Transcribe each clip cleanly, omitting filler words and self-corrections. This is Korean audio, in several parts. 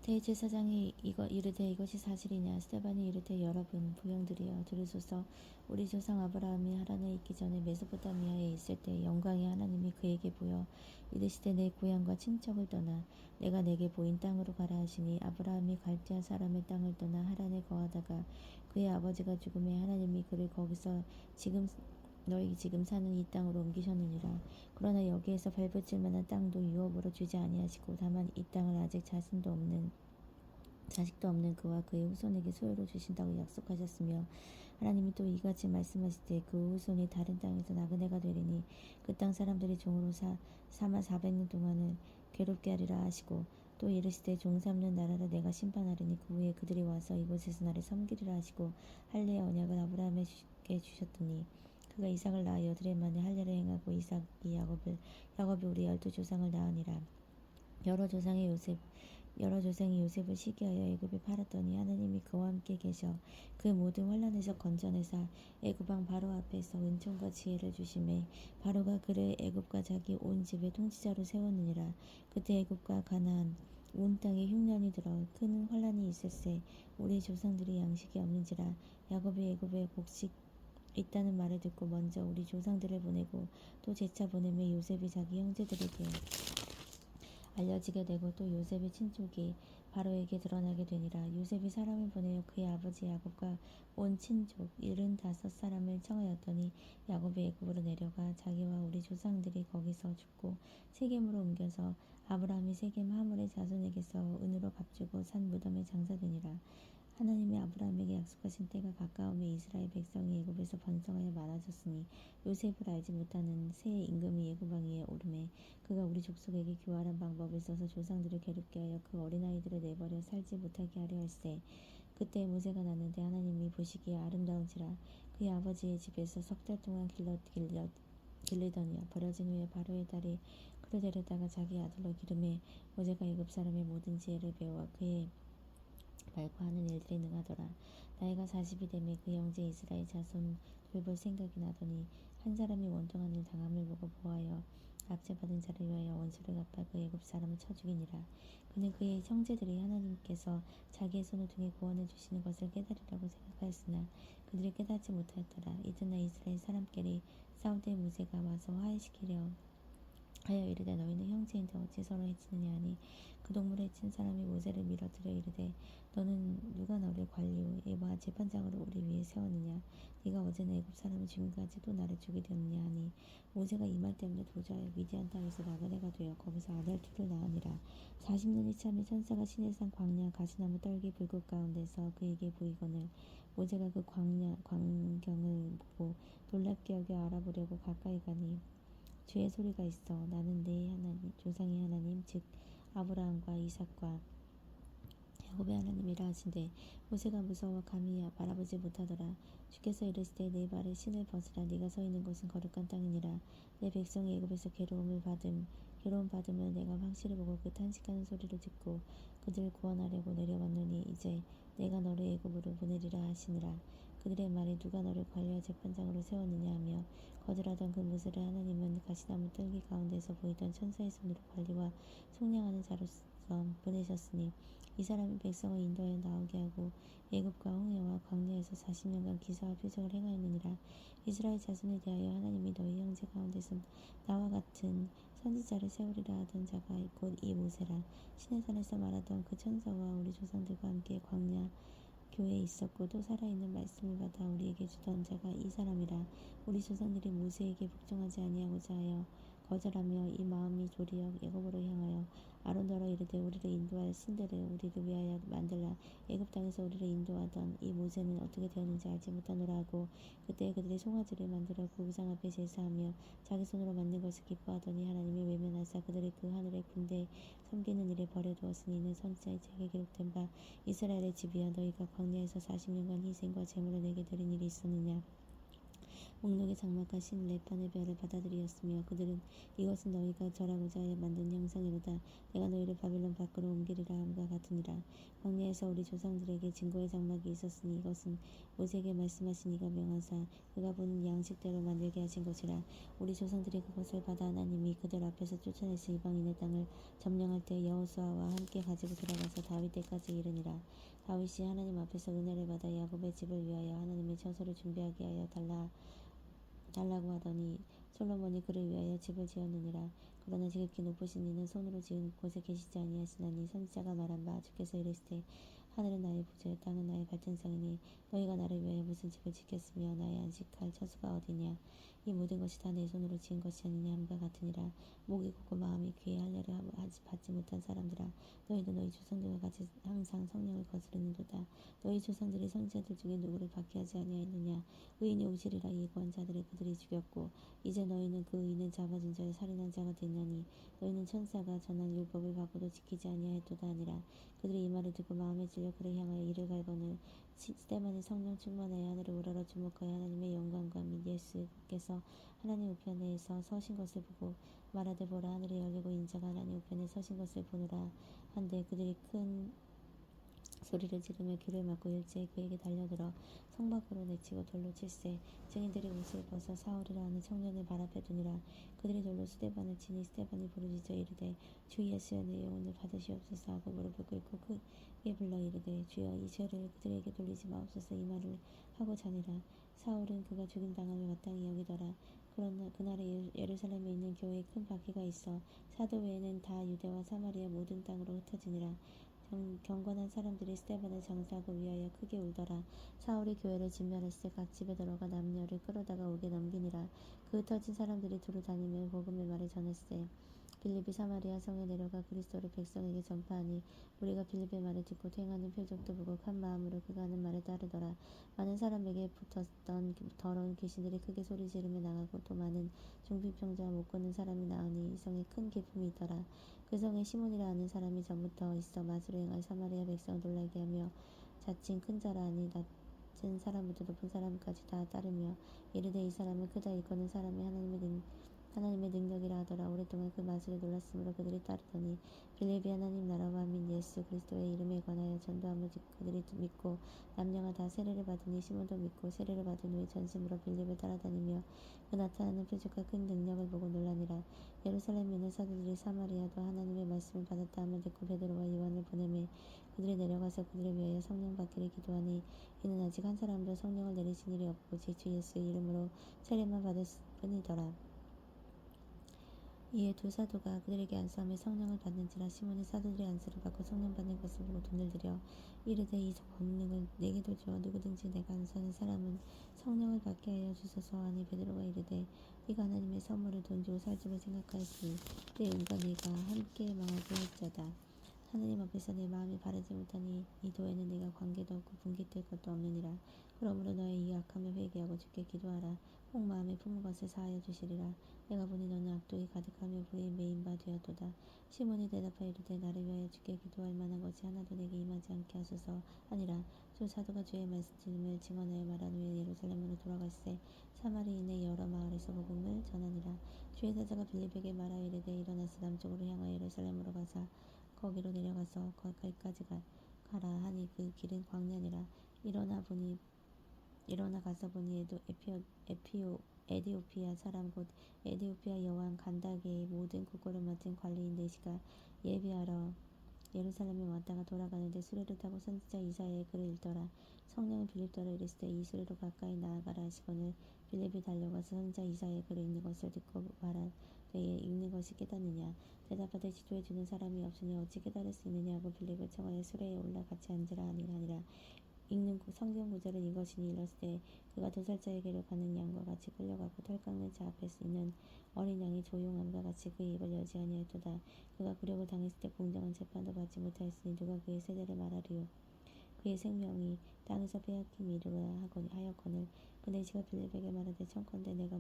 대제사장이 이르되 이것이 사실이냐. 스데반이 이르되 여러분 부형들이여 들으소서. 우리 조상 아브라함이 하란에 있기 전에 메소포타미아에 있을 때 영광의 하나님이 그에게 보여 이르시되 내 고향과 친척을 떠나 내가 내게 보인 땅으로 가라 하시니 아브라함이 갈대아 사람의 땅을 떠나 하란에 거하다가 그의 아버지가 죽음에 하나님이 그를 거기서 너희 지금 사는 이 땅으로 옮기셨느니라. 그러나 여기에서 밟으칠 만한 땅도 유업으로 주지 아니하시고 다만 이 땅을 아직 자식도 없는 그와 그의 후손에게 소유로 주신다고 약속하셨으며 하나님이 또 이같이 말씀하시되 그 후손이 다른 땅에서 나그네가 되리니 그 땅 사람들이 종으로 삼아 400년 동안을 괴롭게 하리라 하시고 또 이르시되 종 삼는 나라를 내가 심판하리니 그 후에 그들이 와서 이곳에서 나를 섬기리라 하시고 할례의 언약을 아브라함에게 주셨더니 그가 이삭을 낳아 8해 만에 할례를 행하고 이삭이 야곱이 우리 12조상을 낳으니라. 여러 조상이 요셉을 시기하여 애굽에 팔았더니 하나님이 그와 함께 계셔 그 모든 환난에서 건져내사 애굽 왕 바로 앞에서 은총과 지혜를 주심에 바로가 그를 애굽과 자기 온 집의 통치자로 세웠느니라. 그때 애굽과 가나안 온 땅에 흉년이 들어 큰 환난이 있을세. 우리 조상들이 양식이 없는지라. 야곱이 애굽에 곡식 있다는 말을 듣고 먼저 우리 조상들을 보내고 또 재차 보내며 요셉이 자기 형제들에게 알려지게 되고 또 요셉의 친족이 바로에게 드러나게 되니라. 요셉이 사람을 보내어 그의 아버지 야곱과 온 친족 75사람을 청하였더니 야곱이 애굽으로 내려가 자기와 우리 조상들이 거기서 죽고 세겜으로 옮겨서 아브라함이 세겜 하물의 자손에게서 은으로 값주고 산 무덤에 장사되니라. 하나님이 아브라함에게 약속하신 때가 가까움에 이스라엘 백성이 애굽에서 번성하여 많아졌으니 요셉을 알지 못하는 새 임금이 애굽 왕 위에 오르매 그가 우리 족속에게 교활한 방법을 써서 조상들을 괴롭게 하여 그 어린아이들을 내버려 살지 못하게 하려 할세. 그때 모세가 났는데 하나님이 보시기에 아름다운지라. 그의 아버지의 집에서 6달 동안 길르더니와 버려진 후에 바로의 딸이 그를 데려다가 자기 아들로 기르매 모세가 애굽 사람의 모든 지혜를 배워 그의 말과 하는 일들이 능하더라. 나이가 40이 되매 그 형제 이스라엘 자손 돌볼 생각이 나더니 한 사람이 원통한 일 당함을 보고 보하여 압제받은 자를 위하여 원수를 갚아 그 애굽 사람을 쳐 죽이니라. 그는 그의 형제들이 하나님께서 자기의 손을 통해 구원해 주시는 것을 깨달으라고 생각하였으나 그들이 깨닫지 못하였더라. 이튿날 이스라엘 사람끼리 싸우되 모세가 와서 화해시키려 하여 이르되 너희는 형제인데 어찌 서로 해치느냐 하니 그 동물을 해친 사람이 모세를 밀어들여 이르되 너는 누가 너를 관리와 재판장으로 우리 위에 세웠느냐. 네가 어제는 애굽 사람을 죽인까지 또 나를 죽이려느냐 하니 모세가 이 말 때문에 도저하여 미디안 땅에서 나그네가 되어 거기서 아들 둘을 낳으니라. 40년이 참에 천사가 시내산 광야 가시나무 떨기 불꽃 가운데서 그에게 보이거늘 모세가 그 광경을 보고 놀랍게 여겨 알아보려고 가까이 가니 주의 소리가 있어 나는 내 하나님 조상의 하나님 즉 아브라함과 이삭과 야곱의 하나님이라 하신대 모세가 무서워 감히 바라보지 못하더라. 주께서 이르시되 내 발에 신을 벗으라. 네가 서 있는 곳은 거룩한 땅이니라. 내 백성이 애굽에서 괴로움 받음을 내가 확실히 보고 그 탄식하는 소리를 듣고 그들을 구원하려고 내려왔노니 이제 내가 너를 애굽으로 보내리라 하시니라. 그들의 말이 누가 너를 관리와 재판장으로 세웠느냐 하며 거절하던 그 모세를 하나님은 가시나무 뜰기 가운데서 보이던 천사의 손으로 관리와 속량하는 자로서 보내셨으니 이 사람이 백성을 인도하여 나오게 하고 애굽과 홍해와 광야에서 40년간 기사와 표적을 행하였느니라. 이스라엘 자손에 대하여 하나님이 너희 형제 가운데서 나와 같은 선지자를 세우리라 하던 자가 곧 이 모세라. 시내산에서 말하던 그 천사와 우리 조상들과 함께 광야 교회에 있었고 또 살아있는 말씀을 받아 우리에게 주던 자가 이 사람이라. 우리 조상들이 모세에게 복종하지 아니하고자 하여 거절하며 이 마음이 도리어 애굽으로 향하여 아론더러 이르되 우리를 인도할 신들을 우리를 위하여 만들라. 애굽 땅에서 우리를 인도하던 이 모세는 어떻게 되었는지 알지 못하노라 하고 그때 그들이 송아지를 만들어 그 우상 앞에 제사하며 자기 손으로 만든 것을 기뻐하더니 하나님이 외면하사 그들이 그 하늘의 군대 섬기는 일에 버려두었으니 이는 선지자의 책에 기록된 바 이스라엘의 집이여 너희가 광야에서 40년간 희생과 제물을 내게 드린 일이 있었느냐. 목록의 장막과 신 레판의 별을 받아들이었으며 그들은 이것은 너희가 절하고자 하여 만든 형상이로다. 내가 너희를 바벨론 밖으로 옮기리라 함과 같으니라. 광야에서 우리 조상들에게 증거의 장막이 있었으니 이것은 모세에게 말씀하신 이가 명하사 그가 보는 양식대로 만들게 하신 것이라. 우리 조상들이 그것을 받아 하나님이 그들 앞에서 쫓아내신 이방인의 땅을 점령할 때 여호수아와 함께 가지고 들어가서 다윗 때까지 이르니라. 다윗이 하나님 앞에서 은혜를 받아 야곱의 집을 위하여 하나님의 처소를 준비하게 하여 달라고 하더니 솔로몬이 그를 위하여 집을 지었느니라. 그러나 지극히 높으신 이는 손으로 지은 곳에 계시지 아니하시나니 선지자가 말한 바 주께서 이르시되 하늘은 나의 보좌 땅은 나의 발등상이니 너희가 나를 위하여 무슨 집을 짓겠으며 나의 안식할 처소가 어디냐. 이 모든 것이 다 내 손으로 지은 것이 아니냐 함과 같으니라. 목이 곱고 마음이 귀에 할례를 받지 못한 사람들아, 너희도 너희 조상들과 같이 항상 성령을 거스르는도다. 너희 조상들이 선지자들 중에 누구를 박해하지 아니하였느냐. 의인이 오시리라 예고한 자들을 그들이 죽였고 이제 너희는 그 의인을 잡아준 자를 살인한 자가 됐나니 너희는 천사가 전한 율법을 받고도 지키지 아니하였도다 하니라. 그들이 이 말을 듣고 마음에 찔려 그를 향하여 이를 갈거늘 스데반이 성령 충만하여 하늘을 우러러 주목하여 하나님의 영광과 및 예수께서 하나님 우편에서 서신 것을 보고 말하되 보라 하늘이 열리고 인자가 하나님 우편에 서신 것을 보노라 한데 그들이 큰 소리를 지르며 귀를 막고 일제히 그에게 달려들어 성 밖으로 내치고 돌로 칠세. 증인들이 옷을 벗어 사울이라 하는 청년을 발 앞에 두니라. 그들이 돌로 스데반을 치니 스데반이 부르짖어 이르되 주 예수여 내 영혼을 받으시옵소서 하고 무릎을 꿇고 크게 불러 이르되 주여 이 죄를 그들에게 돌리지 마옵소서 이 말을 하고 자니라. 사울은 그가 죽임 당함을 마땅히 여기더라. 그러나 그날에 예루살렘에 있는 교회에 큰 박해가 있어 사도 외에는 다 유대와 사마리아 모든 땅으로 흩어지니라. 경건한 사람들이 스데반을 장사하고 위하여 크게 울더라. 사울이 교회를 진멸했을 때 각 집에 들어가 남녀를 끌어다가 옥에 넘기니라. 그 흩어진 사람들이 두루 다니며 복음의 말을 전했을 빌립이 사마리아 성에 내려가 그리스도를 백성에게 전파하니 우리가 빌립의 말을 듣고 행하는 표적도 보고 한 마음으로 그가 하는 말을 따르더라. 많은 사람에게 붙었던 더러운 귀신들이 크게 소리 지르며 나가고 또 많은 중풍병자와 못 걷는 사람이 나으니 이 성에 큰 기쁨이 있더라. 그 성에 시몬이라 하는 사람이 전부터 있어 마술을 행할 사마리아 백성을 놀라게 하며 자칭 큰 자라 하니 낮은 사람부터 높은 사람까지 다 따르며 이르되 이 사람은 크다 일컫는 사람이 하나님의 능력이라 하더라. 오랫동안 그 마술에 놀랐으므로 그들이 따르더니 빌립이 하나님 나라와 및 예수 그리스도의 이름에 관하여 전도함을 그들이 믿고 남녀가 다 세례를 받으니 시몬도 믿고 세례를 받은 후에 전심으로 빌립을 따라다니며 그 나타나는 표적과 큰 능력을 보고 놀라니라. 예루살렘에 있는 사도들이 사마리아도 하나님의 말씀을 받았다 함을 듣고 베드로와 요한을 보내매 그들이 내려가서 그들을 위하여 성령 받기를 기도하니 이는 아직 한 사람도 성령을 내리신 일이 없고 주 예수의 이름으로 세례만 받을 뿐이더라. 이에 두 사도가 그들에게 안수하며 성령을 받는지라. 시몬이 사도들의 안수를 받고 성령 받는 것을 보고 돈을 들여 이르되 이 권능을 내게도 주어 누구든지 내가 안수하는 사람은 성령을 받게 하여 주소서 하니 베드로가 이르되 네가 하나님의 선물을 돈 주고 살 줄을 생각하였으니 내 은과 네가 함께 망하게 할자다. 하나님 앞에서 내 마음이 바르지 못하니 이 도에는 내가 관계도 없고 분깃될 것도 없느니라. 그러므로 너의 이 악함을 회개하고 주께 기도하라. 꼭 마음에 품은 것을 사하여 주시리라. 내가 보니 너는 악독이 가득하며 불의에 매인 바 되었도다. 시몬이 대답하여 이르되 나를 위하여 주께 기도할 만한 것이 하나도 내게 임하지 않게 하소서 하니라. 두 사도가 주의 말씀을 증언하여 말한 후에 예루살렘으로 돌아갈새 사마리인의 여러 마을에서 복음을 전하니라. 주의 사자가 빌립에게 말하여 이르되 일어나서 남쪽으로 향하여 예루살렘으로 가사 거기로 내려가서 거기까지 가라 하니 그 길은 광야니라. 일어나 가서 보니 에디오피아 사람 곧 에디오피아 여왕 간다게의 모든 국고를 맡은 관리인 네시가 예비하러 예루살렘에 왔다가 돌아가는데 수레를 타고 선지자 이사야의 글을 읽더라. 성령은 빌립더러 이르시되 이 수레로 가까이 나아가라 하시거늘 빌립이 달려가서 선지자 이사야의 글을 읽는 것을 듣고 말하되 읽는 것이 깨닫느냐. 대답하되 지도해 주는 사람이 없으니 어찌 깨달을 수 있느냐 하고 빌립을 청하여 수레에 올라 같이 앉으라 하니라. 읽는 성경 구절은 이것이니 이르시되 그가 도살자에게로 가는 양과 같이 끌려가고 털 깎는 자 앞에 있는 어린 양이 조용함과 같이 그의 입을 열지 아니하였도다. 그가 굴욕을 당했을 때 공정한 재판도 받지 못하였으니 누가 그의 세대를 말하리요. 그의 생명이 땅에서 빼앗김이 이르라 하였거늘 그 네시가 빌립에게 말하되 청컨대 내가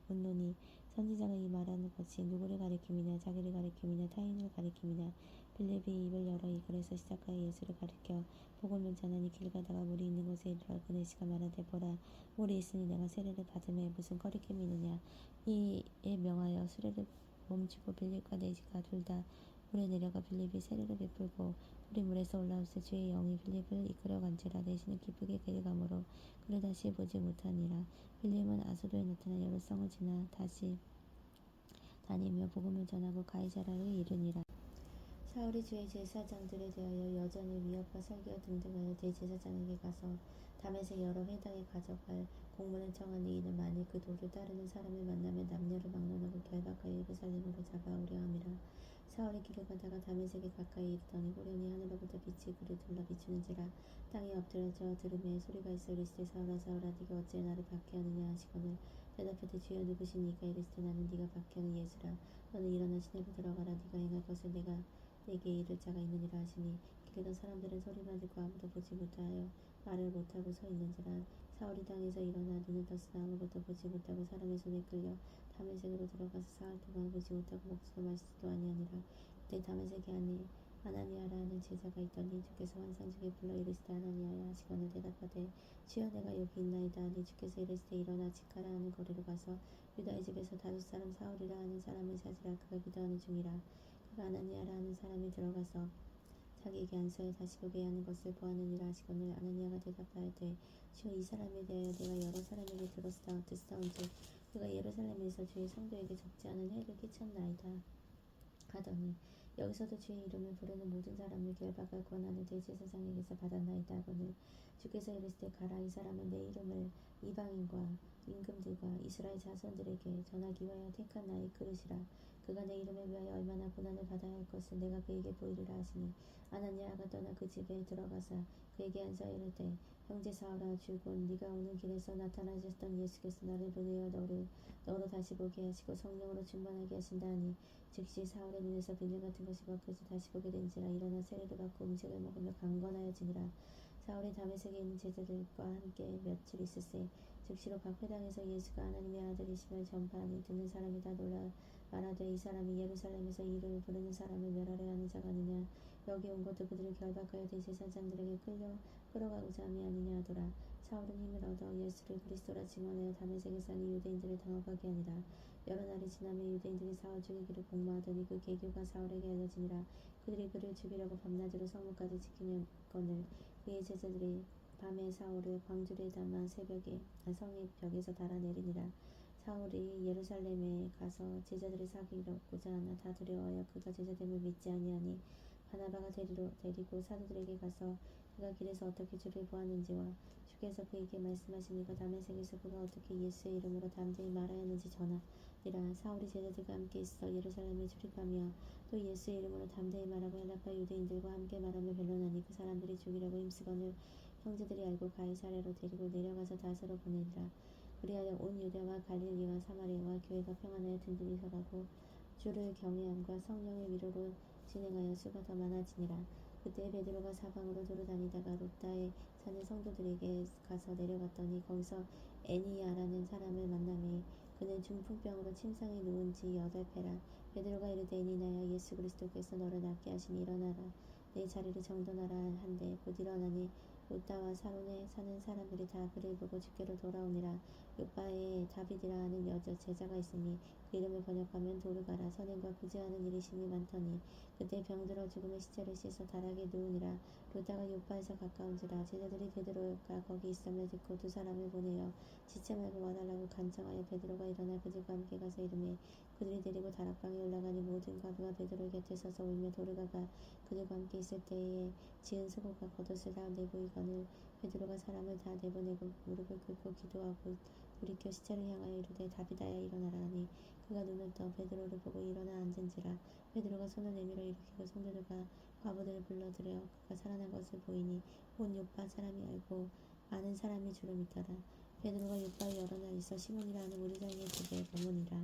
묻노니 선지자가 이 말하는 것이 누구를 가리킴이냐 자기를 가리킴이냐 타인을 가리킴이냐. 빌립이 입을 열어 이 글에서 시작하여 예수를 가리켜 복음을 전하니 길 가다가 물이 있는 곳에 이르러 그 네시가 말하되 보라 물이 있으니 내가 세례를 받음에 무슨 거리낌이 있느냐. 이에 명하여 수레를 멈추고 빌립과 네시가 둘 다 물에 내려가 빌립이 세례를 베풀고 우리 물에서 올라올새 주의 영이 빌립을 이끌어간지라. 내시는 기쁘게 그를 감으로 그를 다시 보지 못하니라. 빌립은 아소도에 나타나 여러 성을 지나 다시 다니며 복음을 전하고 가이사라를 이르니라. 사울이 주의 제사장들에 대하여 여전히 위협과 설교 등등하여 대제사장에게 가서 다메섹 여러 회당에 가져갈 공문을 청하니 이는 만일 그 도를 따르는 사람을 만나면 남녀를 막론하고 결박하여 예루살렘으로 잡아오려 함이라. 사울이 길을 가다가 다메섹에 가까이 이르더니 호련히 하늘로부터 빛이 그를 둘러 비추는지라. 땅에 엎드러져 들음에 소리가 있어 이르시되 사울아 사울아 네가 어찌 나를 박해하느냐 하시거늘 대답하되 주여 누구시니까 이르시되 나는 네가 박해하는 예수라. 너는 일어나 시내로 들어가라. 네가 행할 것을 내가 내게 이를 자가 있느니라 하시니 길르던 사람들은 소리만 듣고 아무도 보지 못하여 말을 못하고 서 있는지라. 사울이 땅에서 일어나 눈을 떴으나 아무것도 보지 못하고 사람의 손에 끌려 다메섹으로 들어가서 사흘 동안 보지 못하고 먹지도 마시지도 아니하니라. 그때 다메섹에 아나니아라 하는 제자가 있더니 주께서 환상 중에 불러 이르시되 아나니아야 하시거늘 대답하되 주여 내가 여기 있나이다 하니 주께서 이르시되 일어나 지카라 하는 거리로 가서 유다의 집에서 다섯 사람 사울이라 하는 사람을 찾으라. 그가 기도하는 중이라. 그가 아나니아라 하는 사람이 들어가서 자기에게 안서에 다시 보게 하는 것을 보았느니라 하시거늘 아나니아가 대답하되 주여 이 사람에 대하여 내가 여러 사람에게 듣사온즉 그가 예루살렘에서 주의 성도에게 적지 않은 해를 끼쳤나이다 하더니 여기서도 주의 이름을 부르는 모든 사람을 결박할 권한을 대제사장에게서 받았나이다 하거늘 주께서 이르시되 가라. 이 사람은 내 이름을 이방인과 임금들과 이스라엘 자손들에게 전하기 위하여 택한 나의 그릇이라. 그가 내 이름을 위하여 얼마나 고난을 받아야 할 것을 내가 그에게 보이리라 하시니 아나니아가 떠나 그 집에 들어가서 그에게 앉아 이르되 형제 사울아 주곧 네가 오는 길에서 나타나셨던 예수께서 나를 보내어 너로 다시 보게 하시고 성령으로 충만하게 하신다 하니 즉시 사울의 눈에서 비늘 같은 것이 벗겨져 다시 보게 된지라. 일어나 세례를 받고 음식을 먹으며 강건하여지니라. 사울이 다메섹에 있는 제자들과 함께 며칠 있을새 즉시로 각 회당에서 예수가 하나님의 아들이심을 전파하니 듣는 사람이 다 놀라 말하되 이 사람이 예루살렘에서 이 이름을 부르는 사람을 멸하려 하는 자가 아니냐. 여기 온 것도 그들을 결박하여 대제사장들에게 끌어가고자 함이 아니냐 하더라. 사울은 힘을 얻어 예수를 그리스도라 증언하여 다메섹에 사는 유대인들을 당혹하게 하니라. 여러 날이 지나며 유대인들이 사울 죽이기를 공모하더니 그 계교가 사울에게 알려지니라. 그들이 그를 죽이려고 밤낮으로 성문까지 지키거늘 그의 제자들이 밤에 사울을 광주리에 담아 새벽에 성의 벽에서 달아내리니라. 사울이 예루살렘에 가서 제자들을 사귀려고자 하나 다 두려워하여 그가 제자됨을 믿지 아니하니 바나바가 데리고 사도들에게 가서 그가 길에서 어떻게 주를 보았는지와 주께서 그에게 말씀하시니가 다메섹에서 그가 어떻게 예수의 이름으로 담대히 말하였는지 전하니라. 사울이 제자들과 함께 있어 예루살렘에 출입하며 또 예수의 이름으로 담대히 말하고 헬라파 유대인들과 함께 말하며 변론하니 그 사람들이 죽이려고 힘쓰거늘 형제들이 알고 가이사랴로 데리고 내려가서 다소로 보내니라. 그리하여 온 유대와 갈릴리와 사마리아와 교회가 평안하여 든든히 서가고 주를 경외함과 성령의 위로로 진행하여 수가 더 많아지니라. 그때 베드로가 사방으로 돌아다니다가 룹다에 사는 성도들에게 가서 내려갔더니 거기서 애니야라는 사람을 만나매 그는 중풍병으로 침상에 누운 지 8회라. 베드로가 이르되 애니야야 예수 그리스도께서 너를 낫게 하시니 일어나라 내 자리를 정돈하라 한데 곧 일어나니 룹다와 사론에 사는 사람들이 다 그를 보고 주께로 돌아오니라. 요바에 다비드라 하는 여자 제자가 있으니 그 이름을 번역하면 도르가라. 선행과 구제하는 일이 심히 많더니 그때 병들어 죽음의 시체를 씻어 다락에 누우니라. 루다가 요바에서 가까운지라. 제자들이 베드로가 거기 있음을 듣고 두 사람을 보내어 지체 말고 와달라고 간청하여 베드로가 일어나 그들과 함께 가서 이르매 그들이 데리고 다락방에 올라가니 모든 과부가 베드로 곁에 서서 울며 도르가가 그들과 함께 있을 때에 지은 수고가 겉옷을 다 내보이거늘 베드로가 사람을 다 내보내고 무릎을 꿇고 기도하고 돌이켜 시체를 향하여 이르되 다비다야 일어나라 하니 그가 눈을 떠 베드로를 보고 일어나 앉은지라. 베드로가 손을 내밀어 일으키고 성도들과 과부들을 불러들여 그가 살아난 것을 보이니 온 요파 사람이 알고 많은 사람이 주를 믿더라. 베드로가 요파에 여러 날 있어 시몬이라 하는 무리장이의 집에 머무니라.